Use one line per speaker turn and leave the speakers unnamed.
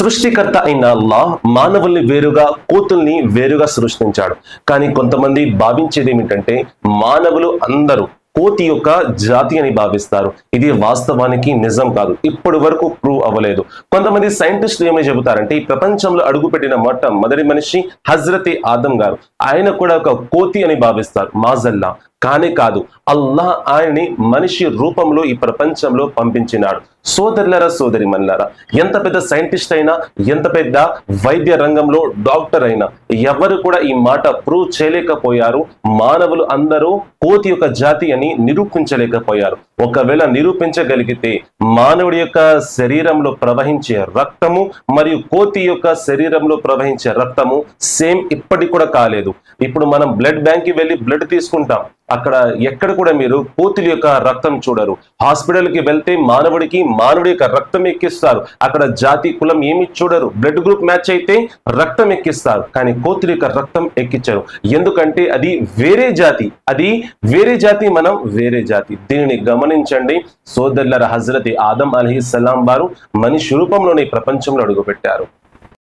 సృష్టికర్త అయిన అల్లాహ్ మానవుల్ని వేరుగా కోతుల్ని వేరుగా సృష్టించాడు. కానీ కొంతమంది భావించేది ఏమిటంటే మానవులు అందరూ కోతి యొక్క జాతి అని భావిస్తారు. ఇది వాస్తవానికి నిజం కాదు, ఇప్పటి వరకు ప్రూవ్ అవ్వలేదు. కొంతమంది సైంటిస్టులు ఏమని చెబుతారంటే ఈ ప్రపంచంలో అడుగుపెట్టిన మొదటి మనిషి హజ్రతే ఆదం గారు, ఆయన కూడా ఒక కోతి అని భావిస్తారు. మాజల్లా. కానీ కాదు, అల్లాహ్ ఆయన్ని మనిషి రూపంలో ఈ ప్రపంచంలో పంపించినాడు. సోదరులారా, సోదరి మనులారా, ఎంత పెద్ద సైంటిస్ట్ అయినా, ఎంత పెద్ద వైద్య రంగంలో డాక్టర్ అయినా ఎవరు కూడా ఈ మాట ప్రూవ్ చేయలేకపోయారు. మానవులు అందరూ కోతి యొక్క జాతి అని నిరూపించలేకపోయారు. ఒకవేళ నిరూపించగలిగితే మానవుడి యొక్క శరీరంలో ప్రవహించే రక్తము మరియు కోతి యొక్క శరీరంలో ప్రవహించే రక్తము సేమ్ ఇప్పటికి కూడా కాలేదు. ఇప్పుడు మనం బ్లడ్ బ్యాంక్ కి వెళ్ళి బ్లడ్ తీసుకుంటాం, అక్కడ ఎక్కడ కూడా మీరు కోతుల యొక్క రక్తం చూడరు. హాస్పిటల్ కి వెళ్తే మానవుడి యొక్క రక్తం ఎక్కిస్తారు, అక్కడ జాతి కులం ఏమి చూడరు. బ్లడ్ గ్రూప్ మ్యాచ్ అయితే రక్తం ఎక్కిస్తారు, కానీ కోతుల యొక్క రక్తం ఎక్కించరు. ఎందుకంటే అది వేరే జాతి, మనం వేరే జాతి. దీనిని గమనించండి సోదరులారా. హజ్రత్ ఆదం అలైహిస్సలాం వారు మనిషి రూపంలోనే ప్రపంచంలో అడుగుపెట్టారు.